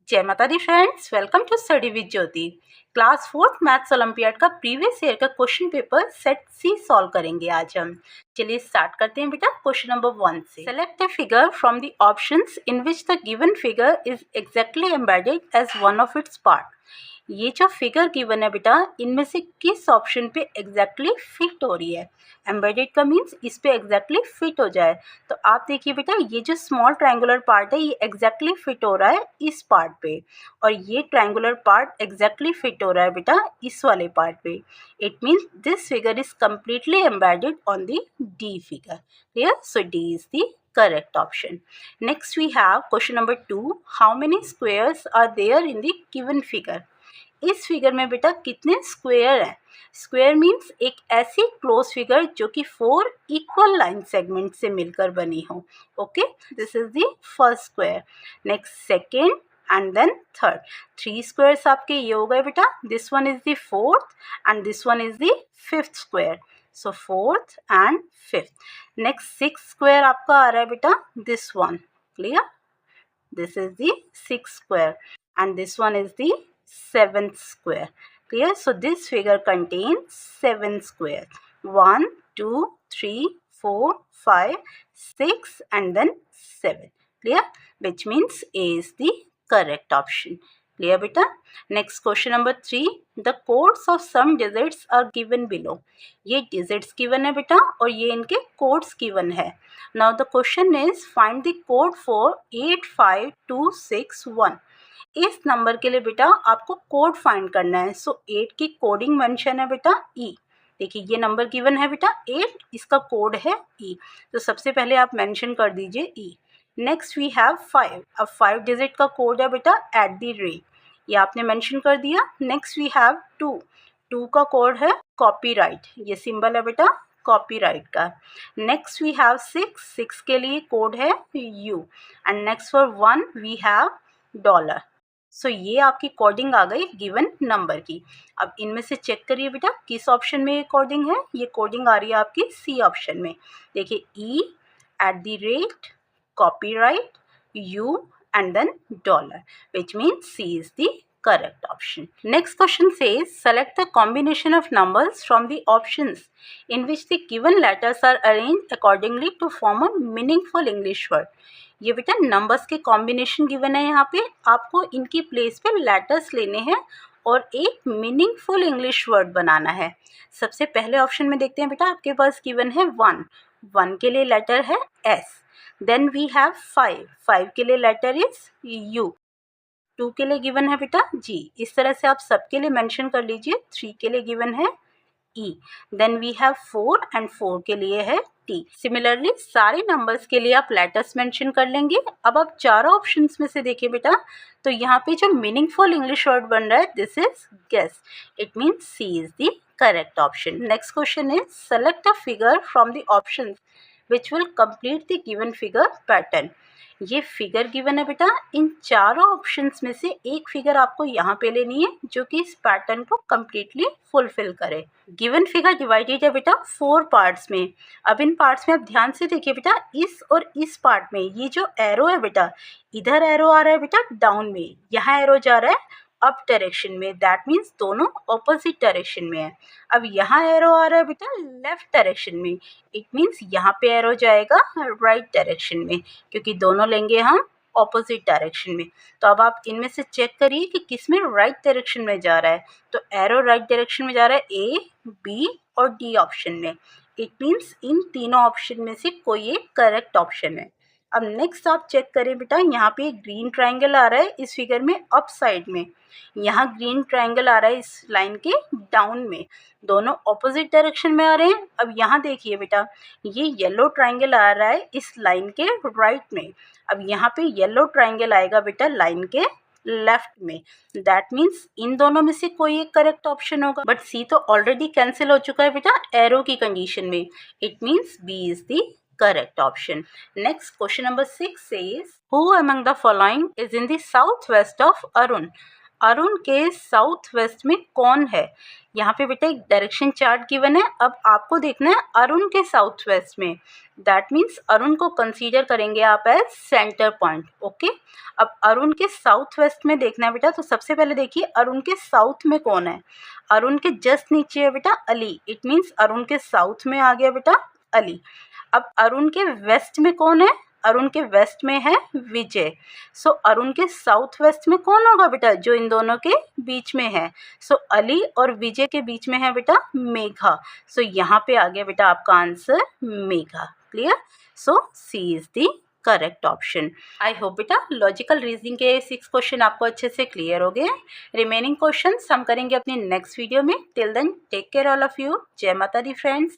जय माता दी friends, welcome to study with Jyoti. Class 4th maths Olympiad का प्रीवियस ईयर का question paper set C solve करेंगे आज हम। चलिए स्टार्ट करते हैं बेटा क्वेश्चन नंबर 1 से। Select a figure from the options in which the given figure is exactly embedded as one of its part. ये जो फिगर गिवन है बेटा, इनमें से किस ऑप्शन पे एग्जैक्टली फिट हो रही है। एम्बेडेड का मीन्स इस पे एग्जैक्टली फिट हो जाए। तो आप देखिए बेटा, ये जो स्मॉल ट्रायंगुलर पार्ट है ये एग्जैक्टली फिट हो रहा है इस पार्ट पे, और ये ट्रायंगुलर पार्ट एग्जैक्टली फिट हो रहा है बेटा इस वाले पार्ट पे। It means this figure is completely embedded on the D figure. Clear? So D is the correct option. Next we have question number 2. How many squares are there in the given figure? इस figure में बेटा कितने square हैं? Square means एक ऐसी close figure जो कि 4 equal line segment से मिलकर बनी हो। Okay, this is the first square. Next second and then third. 3 squares आपके ये हो गए बेटा। This one is the fourth and this one is the fifth square. So fourth and fifth. Next 6 square आपका आ रहा है बेटा, this one. Clear? This is the 6 square and this one is the 7th square. Clear? So this figure contains 7 squares. 1, 2, 3, 4, 5, 6 and then 7. Clear? Which means A is the correct option. Clear beta? Next question number 3. The codes of some digits are given below. ये digits given है बेटा और ये इनके codes given है. Now the question is find the code for 85261. इस number के लिए बेटा आपको कोड फाइंड करना है। सो 8 की कोडिंग मेंशन है बेटा ई। देखिए ये नंबर गिवन है बेटा 8, इसका कोड है ई। तो सबसे पहले आप मेंशन कर दीजिए ई। Next we have 5। अब 5 डिजिट का कोड है बेटा @, ये आपने मेंशन कर दिया। नेक्स्ट वी हैव 2 का कोड है कॉपीराइट, ये सिंबल है बेटा कॉपीराइट का। नेक्स्ट वी हैव 6 के लिए कोड है U and next for 1 we have $। सो ये आपकी कोडिंग आ गई गिवन नंबर की। अब इनमें से चेक करिए बेटा किस ऑप्शन में ये कोडिंग है। ये कोडिंग आ रही है आपकी सी ऑप्शन में। देखिए E @, copyright, U and then $, which means C is the correct option. Next question says select the combination of numbers from the options in which the given letters are arranged accordingly to form a meaningful English word. ये बेटा numbers के combination given है यहाँ पे, आपको इनकी place पे letters लेने हैं और एक मीनिंगफुल इंग्लिश वर्ड बनाना है। सबसे पहले ऑप्शन में देखते हैं बेटा, आपके पास गिवन है 1 के लिए लेटर है S। देन वी हैव 5 के लिए लेटर इज U। 2 के लिए गिवन है बेटा G। इस तरह से आप सबके लिए मेंशन कर लीजिए। 3 के लिए गिवन है E। Then we have 4 and 4 के लिए है T। सिमिलरली सारे नंबर्स के लिए आप लेटर्स मेंशन कर लेंगे। अब आप चारों ऑप्शंस में से देखिए बेटा, तो यहाँ पे जो मीनिंगफुल इंग्लिश वर्ड बन रहा है this is guess. It means C is the correct option. Next question is select a figure from the options which will complete the given figure pattern. ये फिगर गिवन है बेटा, इन चारों options में से एक फिगर आपको यहाँ पे लेनी है जो कि इस पैटर्न को कम्प्लीटली फुलफिल करे। गिवन फिगर डिवाइडेड है बेटा 4 पार्ट्स में। अब इन पार्ट्स में आप ध्यान से देखिए बेटा, इस और इस पार्ट में ये जो एरो है बेटा, इधर एरो आ रहा है बेटा डाउन में, यहाँ एरो जा रहा है अप डायरेक्शन में। दैट मीन्स दोनों ऑपोजिट डायरेक्शन में है। अब यहाँ एरो आ रहा है बेटा लेफ्ट डायरेक्शन में। इट मीन्स यहाँ पे एरो जाएगा राइट डायरेक्शन में, क्योंकि दोनों लेंगे हम ऑपोजिट डायरेक्शन में। तो अब आप इनमें से चेक करिए कि किस में राइट डायरेक्शन में जा रहा है। तो एरो राइट डायरेक्शन में जा रहा है A, B और D ऑप्शन में। इट मीन्स इन तीनों ऑप्शन में से कोई एक करेक्ट ऑप्शन है। अब नेक्स्ट आप चेक करें बेटा, यहाँ पे ग्रीन ट्राइंगल आ रहा है इस फिगर में अप साइड में, यहाँ ग्रीन ट्राइंगल आ रहा है इस लाइन के डाउन में। दोनों ऑपोजिट डायरेक्शन में आ रहे हैं। अब यहाँ देखिए बेटा, ये येलो ट्राइंगल आ रहा है इस लाइन के राइट में। अब यहाँ पे येलो ट्राइंगल आएगा बेटा लाइन के लेफ्ट में। दैट मीन्स इन दोनों में से कोई एक करेक्ट ऑप्शन होगा। बट सी तो ऑलरेडी कैंसिल हो चुका है बेटा एरो की कंडीशन में। It means B is the correct option. Next question number 6 says who among the following is in the southwest of Arun? Arun के साउथ वेस्ट में कौन है? यहाँ पे बेटा एक डायरेक्शन चार्ट गिवन है। अब आपको देखना है अरुण के साउथ वेस्ट में, दैट मीन्स अरुण को कंसीडर करेंगे आप एज सेंटर पॉइंट। ओके, अब अरुण के साउथ वेस्ट में देखना है बेटा, तो सबसे पहले देखिए अरुण के साउथ में कौन है। अरुण के जस्ट नीचे है बेटा अली, इट मीन्स अरुण के साउथ में आ गया बेटा अली। अब अरुण के वेस्ट में कौन है? अरुण के वेस्ट में है विजय। सो अरुण के साउथ वेस्ट में कौन होगा बेटा? जो इन दोनों के बीच में है। सो अली और विजय के बीच में है बेटा मेघा। सो यहाँ पे आ गया बेटा आपका answer Megha. Clear? So C is the correct option. I hope बेटा लॉजिकल रीजनिंग के 6 क्वेश्चन आपको अच्छे से क्लियर हो गए। रिमेनिंग क्वेश्चंस हम करेंगे अपनी नेक्स्ट वीडियो में। Till then take care all of you. जय माता दी फ्रेंड्स।